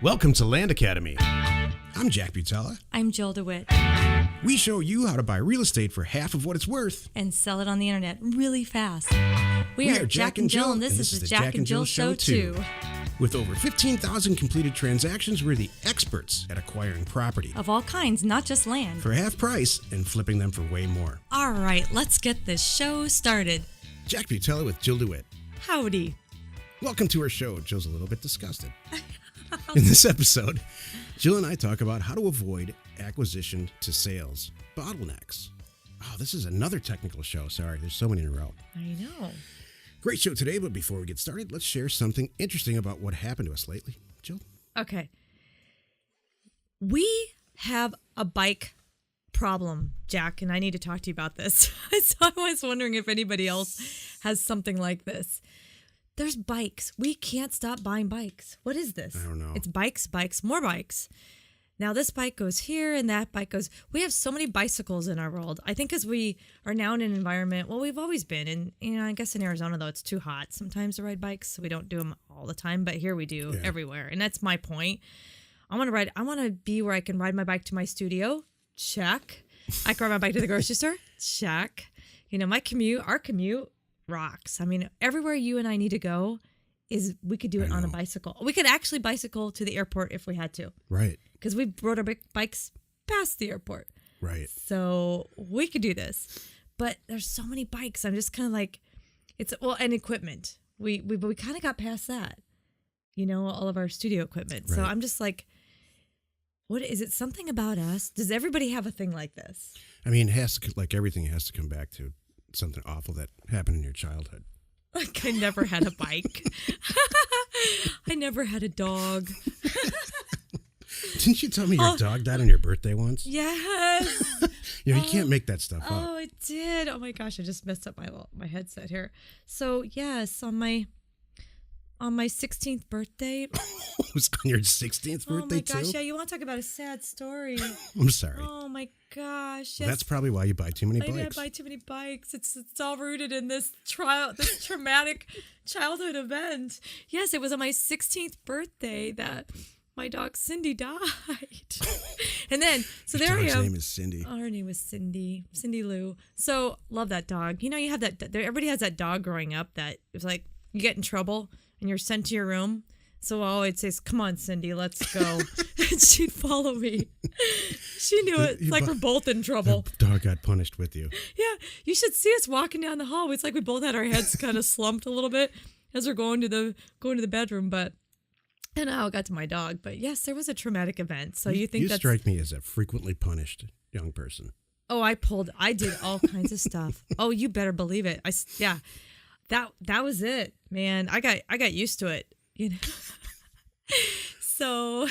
Welcome to Land Academy. I'm Jack Butala. I'm Jill DeWit. We show you how to buy real estate for half of what it's worth. And sell it on the internet really fast. We are Jack and Jill, and this is the Jack and Jill Show 2. With over 15,000 completed transactions, we're the experts at acquiring property. Of all kinds, not just land. For half price and flipping them for way more. All right, let's get this show started. Jack Butala with Jill DeWit. Howdy. Welcome to our show. Jill's a little bit disgusted. In this episode, Jill and I talk about how to avoid acquisition to sales bottlenecks. Oh, this is another technical show. Sorry, there's so many in a row. I know. Great show today, but before we get started, let's share something interesting about what happened to us lately. Jill? Okay. We have a bike problem, Jack, and I need to talk to you about this. So I was wondering if anybody else has something like this. There's bikes. We can't stop buying bikes. What is this? I don't know. It's bikes, more bikes. Now this bike goes here and that bike goes. We have so many bicycles in our world. I think because we are now in an environment, well, we've always been. And I guess in Arizona, though, it's too hot sometimes to ride bikes. So we don't do them all the time. But here we do everywhere. And that's my point. I want to be where I can ride my bike to my studio. Check. I can ride my bike to the grocery store. Check. Our commute rocks. I mean, everywhere you and I need to go is we could do it on a bicycle. We could actually bicycle to the airport if we had to. Right. Because we rode our bikes past the airport. Right. So we could do this. But there's so many bikes. I'm just kind of like, and equipment. We kind of got past that. All of our studio equipment. Right. So I'm just like, what is it? Something about us? Does everybody have a thing like this? I mean, it has to, like everything has to come back to something awful that happened in your childhood. Like I never had a bike. I never had a dog. Didn't you tell me your dog died on your birthday once? Yes. You can't make that stuff up. Oh, it did. Oh my gosh, I just messed up my headset here. So yes, on my 16th birthday. It was on your 16th birthday Oh my gosh, too? yeah, you want to talk about a sad story. I'm sorry. Oh my gosh. Yes. That's probably why you buy too many bikes. I buy too many bikes. It's all rooted in this traumatic childhood event. Yes, it was on my 16th birthday that my dog Cindy died. And then, so there I am. Your dog's name is Cindy. Oh, her name was Cindy Lou. So, love that dog. You have that, everybody has that dog growing up that was like, you get in trouble and you're sent to your room. So I always say, come on, Cindy, let's go. And she'd follow me. She knew it. It's like we're both in trouble. The dog got punished with you. Yeah, you should see us walking down the hall. It's like we both had our heads kind of slumped a little bit as we're going to the bedroom. And now I got to my dog. But yes, there was a traumatic event. So you think you strike me as a frequently punished young person. Oh, I did all kinds of stuff. Oh, you better believe it. That was it, man. I got used to it, So,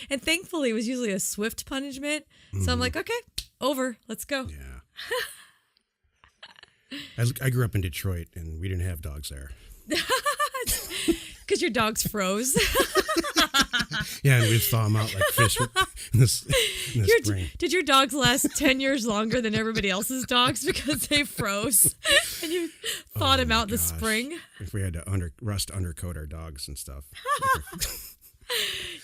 and thankfully it was usually a swift punishment. So I'm like, okay, over, let's go. Yeah. I grew up in Detroit and we didn't have dogs there. Because your dogs froze. Yeah, and we'd thaw them out like fish in the spring. Did your dogs last 10 years longer than everybody else's dogs because they froze? And you thawed them out in the spring? If we had to rust undercoat our dogs and stuff.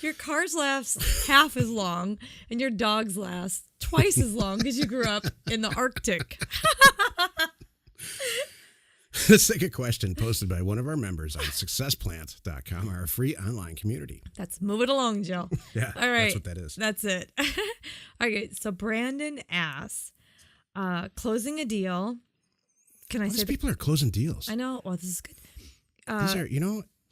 Your cars last half as long, and your dogs last twice as long because you grew up in the Arctic. Let's take a question posted by one of our members on successplant.com, our free online community. Let's move it along, Jill. Yeah, all right. That's what that is. That's it. Okay, so Brandon asks, closing a deal. Can I say people are closing deals? I know. Well, this is good. These are,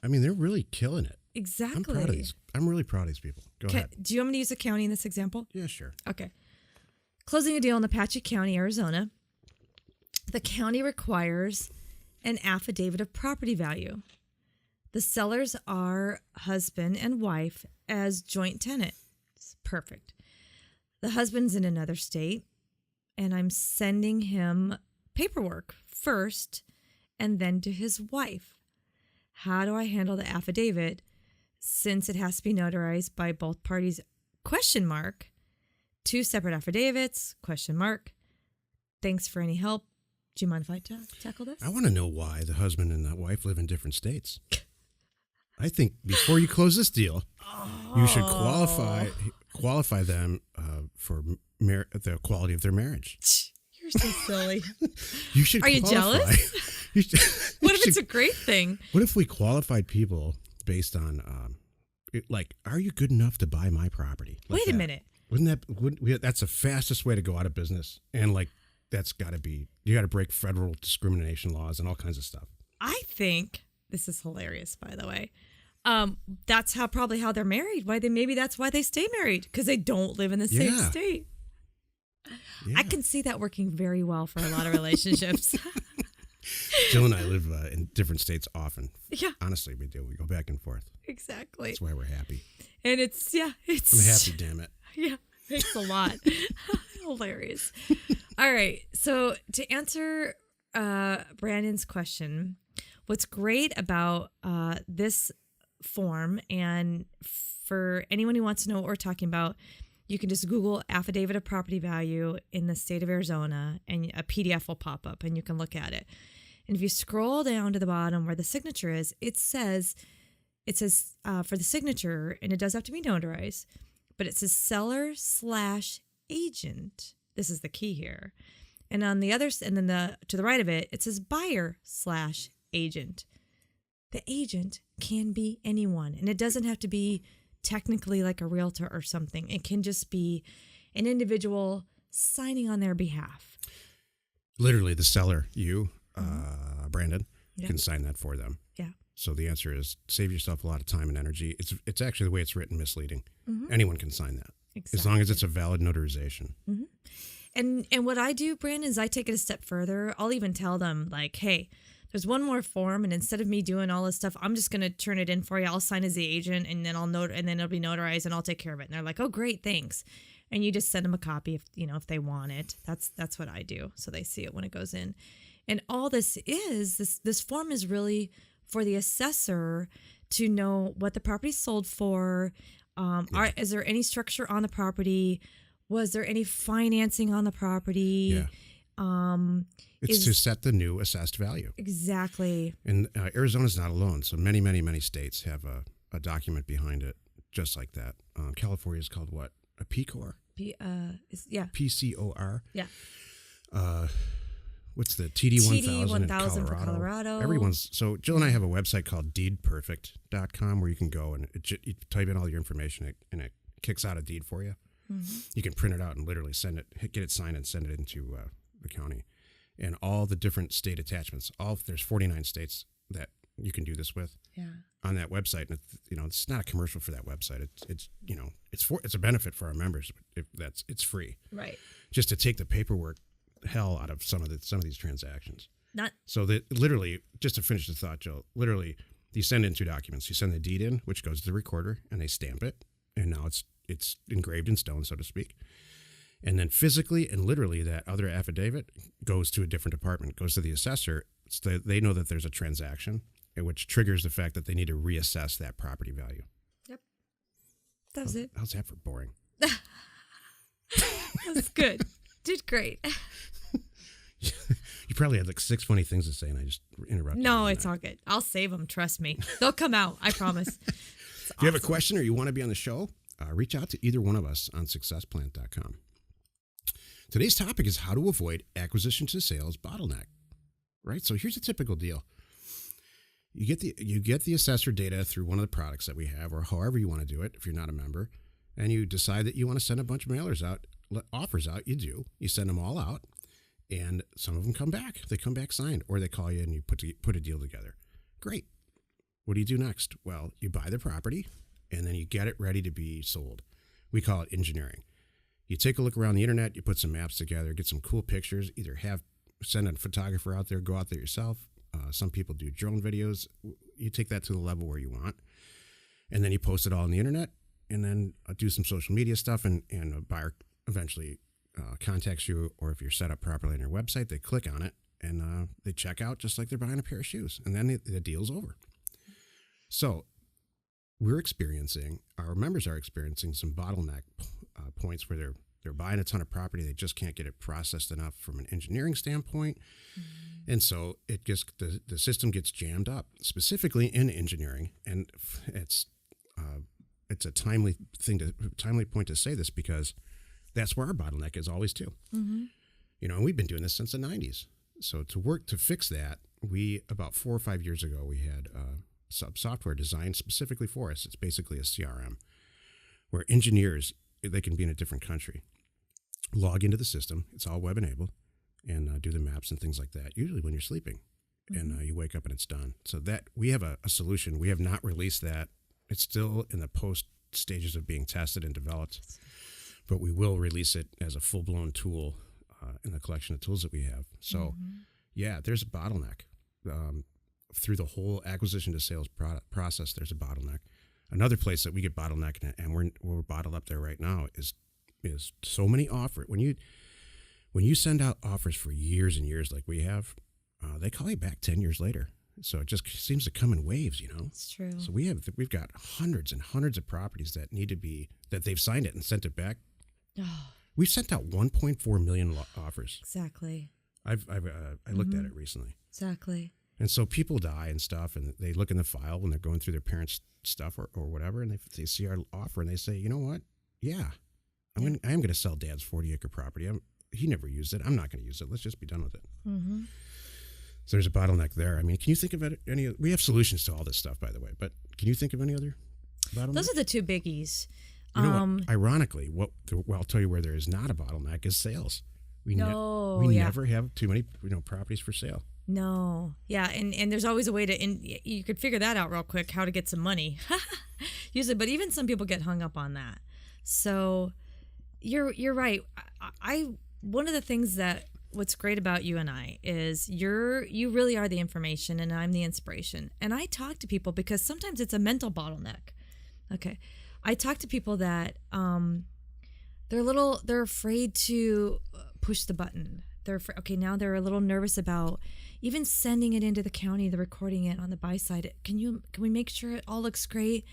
they're really killing it. Exactly. I'm proud of these. I'm really proud of these people. Go ahead. Do you want me to use a county in this example? Yeah, sure. Okay. Closing a deal in Apache County, Arizona. The county requires an affidavit of property value. The sellers are husband and wife as joint tenant. It's perfect. The husband's in another state, and I'm sending him paperwork first and then to his wife. How do I handle the affidavit since it has to be notarized by both parties? ? Two separate affidavits? ? Thanks for any help. Do you mind if I tackle this? I want to know why the husband and the wife live in different states. I think before you close this deal, You should qualify them for the quality of their marriage. You're so silly. You should. Are you jealous? What if it's a great thing? What if we qualified people based on, are you good enough to buy my property? Wait a minute. That's the fastest way to go out of business, and that's got to be, you got to break federal discrimination laws and all kinds of stuff. I think this is hilarious, by the way. That's probably how they're married. Maybe that's why they stay married, because they don't live in the same state. Yeah. I can see that working very well for a lot of relationships. Jill and I live in different states often. Yeah. Honestly, we do. We go back and forth. Exactly. That's why we're happy. And it's. I'm happy, damn it. Yeah. Thanks a lot. Hilarious. All right. So to answer Brandon's question, what's great about this form, and for anyone who wants to know what we're talking about, you can just Google Affidavit of Property Value in the state of Arizona, and a PDF will pop up, and you can look at it. And if you scroll down to the bottom where the signature is, it says for the signature, and it does have to be notarized, but it says seller/agent. This is the key here. And on the other, and then to the right of it, it says buyer/agent. The agent can be anyone, and it doesn't have to be technically like a realtor or something. It can just be an individual signing on their behalf. Literally, the seller, you, Brandon, can sign that for them. Yeah. So the answer is save yourself a lot of time and energy. It's actually the way it's written misleading. Anyone can sign that, as long as it's a valid notarization. And what I do, Brandon, is I take it a step further. I'll even tell them, hey, there's one more form, and instead of me doing all this stuff, I'm just gonna turn it in for you. I'll sign as the agent, and then and then it'll be notarized, and I'll take care of it. And they're like, "Oh, great, thanks." And you just send them a copy if they want it. That's what I do, so they see it when it goes in. And all this form is really for the assessor to know what the property sold for. Is there any structure on the property? Was there any financing on the property? Yeah. It's to set the new assessed value. Exactly. And Arizona's not alone. So many, many, many states have a document behind it just like that. California is called what? A PCOR? PCOR. Yeah. What's the TD1000 in for Colorado? So Jill and I have a website called deedperfect.com where you can go and you type in all your information and it kicks out a deed for you. You can print it out and literally get it signed and send it into the county. And all the different state attachments. There's 49 states that you can do this with. Yeah. On that website, and it's not a commercial for that website. It's a benefit for our members. It's free. Right. Just to take the paperwork hell out of some of these transactions. So that literally, just to finish the thought, Joe. Literally, you send in 2 documents. You send the deed in, which goes to the recorder, and they stamp it, and now it's engraved in stone, so to speak. And then physically and literally that other affidavit goes to a different department, goes to the assessor. So they know that there's a transaction, which triggers the fact that they need to reassess that property value. Yep. That was it. How's that for boring? That's good. Did great. You probably had 6 funny things to say, and I just interrupted. No, it's all good. I'll save them. Trust me. They'll come out. I promise. If you have a question or you want to be on the show, reach out to either one of us on successplant.com. Today's topic is how to avoid acquisition to sales bottleneck. Right? So here's a typical deal. You get the assessor data through one of the products that we have, or however you want to do it if you're not a member, and you decide that you want to send a bunch of offers out. You send them all out, and some of them come back. They come back signed, or they call you and you put a deal together. Great. What do you do next? Well, you buy the property, and then you get it ready to be sold. We call it engineering. You take a look around the internet, you put some maps together, get some cool pictures, send a photographer out there, go out there yourself. Some people do drone videos. You take that to the level where you want. And then you post it all on the internet, and then do some social media stuff, and a buyer eventually contacts you, or if you're set up properly on your website, they click on it, and they check out just like they're buying a pair of shoes, and then the deal's over. So our members are experiencing some bottleneck points where they're buying a ton of property. They just can't get it processed enough from an engineering standpoint. And so the system gets jammed up, specifically in engineering. And it's it's a timely point to say this because that's where our bottleneck is always too. Mm-hmm. You know, and we've been doing this since the 90s. So to fix that, about 4 or 5 years ago, we had software designed specifically for us. It's basically a CRM where engineers, they can be in a different country, log into the system. It's all web enabled, and do the maps and things like that, usually when you're sleeping. And you wake up and it's done. So that we have a solution. We have not released that. It's still in the post stages of being tested and developed, but we will release it as a full-blown tool in the collection of tools that we have. So, yeah, there's a bottleneck. Through the whole acquisition to sales process, there's a bottleneck. Another place that we get bottlenecked, and we're bottled up there right now, is so many offers. When you send out offers for years and years like we have, they call you back 10 years later. So it just seems to come in waves, you know? It's true. So we've got hundreds and hundreds of properties that that they've signed it and sent it back. Oh. We've sent out 1.4 million offers. Exactly. I looked at it recently. Exactly. And so people die and stuff, and they look in the file when they're going through their parents' stuff or whatever, and they see our offer and they say, you know what? Yeah, I am going to sell Dad's 40-acre property. He never used it. I'm not going to use it. Let's just be done with it. Mm-hmm. So there's a bottleneck there. I mean, can you think of any? We have solutions to all this stuff, by the way, but can you think of any other bottlenecks? Those are the two biggies. You know what? Ironically, I'll tell you where there is not a bottleneck is sales. We never have too many properties for sale. No. Yeah, and there's always a way to you could figure that out real quick, how to get some money. Usually, but even some people get hung up on that. So you're right. I one of the things what's great about you and I is you really are the information and I'm the inspiration. And I talk to people because sometimes it's a mental bottleneck. Okay. I talk to people that they're afraid to push the button. Now they're a little nervous about even sending it into the county, the recording it on the buy side. Can we make sure it all looks great?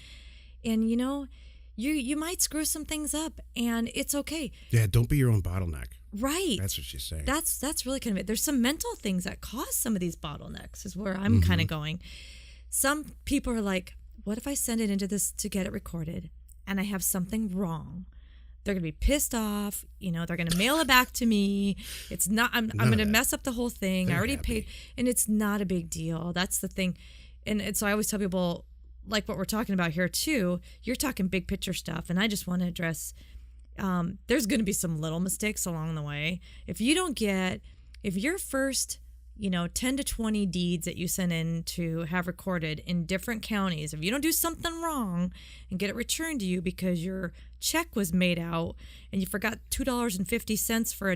And you might screw some things up, and it's okay. Yeah, don't be your own bottleneck. Right. That's what she's saying. That's really kind of it. There's some mental things that cause some of these bottlenecks is where I'm kind of going. Some people are like, what if I send it into this to get it recorded and I have something wrong? They're going to be pissed off. They're going to mail it back to me. It's not, I'm going to mess up the whole thing. I already paid, and it's not a big deal. That's the thing. And so I always tell people, like what we're talking about here too, you're talking big picture stuff. And I just want to address, there's going to be some little mistakes along the way. If your first, 10 to 20 deeds that you send in to have recorded in different counties, if you don't do something wrong and get it returned to you because your check was made out and you forgot $2.50 for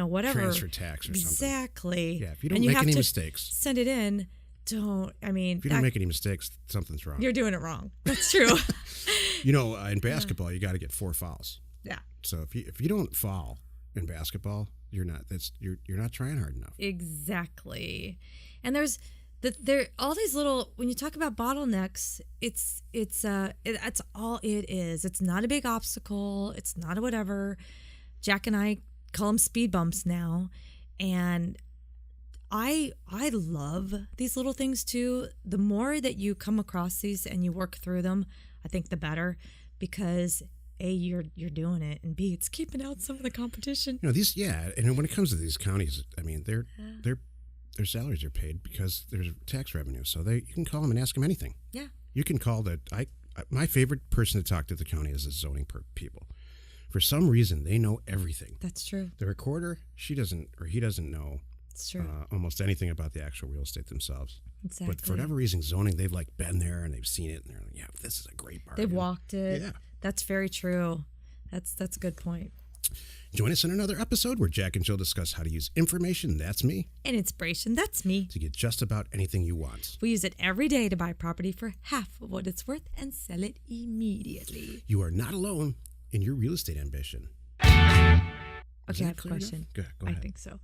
whatever. Transfer tax or something. Exactly. Yeah, if you don't make any mistakes. Send it in. If you don't make any mistakes, something's wrong. You're doing it wrong. That's true. In basketball, you got to get 4 fouls. Yeah. So if you don't foul in basketball, you're not trying hard enough. Exactly. And there's all these little, when you talk about bottlenecks, that's all it is. It's not a big obstacle. It's not a whatever. Jack and I call them speed bumps now. And I love these little things too. The more that you come across these and you work through them, I think the better, because A, you're doing it, and B, it's keeping out some of the competition. And when it comes to these counties, I mean, their salaries are paid because there's tax revenue, so you can call them and ask them anything. Yeah, you can call my favorite person to talk to at the county is the zoning people. For some reason, they know everything. That's true. The recorder, he doesn't know. It's true. Almost anything about the actual real estate themselves. Exactly. But for whatever reason, zoning, they've been there and they've seen it, and they're like, yeah, this is a great part. They've walked it. Yeah. That's very true. That's a good point. Join us in another episode where Jack and Jill discuss how to use information, that's me, and inspiration, that's me, to get just about anything you want. We use it every day to buy property for half of what it's worth and sell it immediately. You are not alone in your real estate ambition. Okay, I have a question. Go ahead. I think so.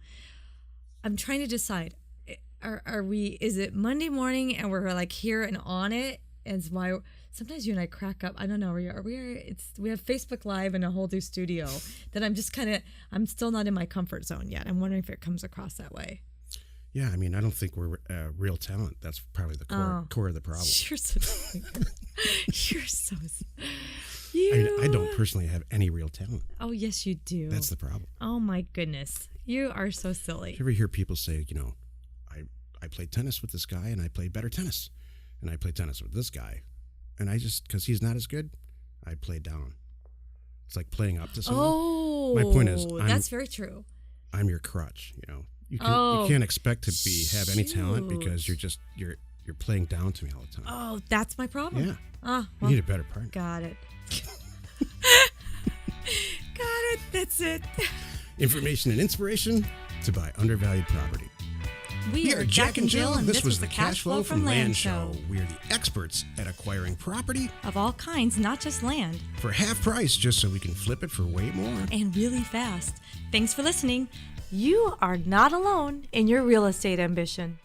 I'm trying to decide. Is it Monday morning and we're like here and on it? And it's why sometimes you and I crack up. I don't know. We have Facebook Live in a whole new studio that I'm still not in my comfort zone yet. I'm wondering if it comes across that way. Yeah, I mean, I don't think we're real talent. That's probably the core of the problem. You're so you. I don't personally have any real talent. Oh, yes, you do. That's the problem. Oh, my goodness. You are so silly. You ever hear people say, I played tennis with this guy and I played better tennis. And I played tennis with this guy. And I just, because he's not as good, I played down. It's like playing up to someone. Oh, my point is, that's very true. I'm your crutch, You can't expect to have any talent because you're playing down to me all the time. Oh, that's my problem. Yeah. Oh, You need a better partner. got it. Got it. That's it. Information and inspiration to buy undervalued property. We are Jack and Jill, and this was the Cash Flow from Land Show. We are the experts at acquiring property of all kinds, not just land, for half price, just so we can flip it for way more. And really fast. Thanks for listening. You are not alone in your real estate ambition.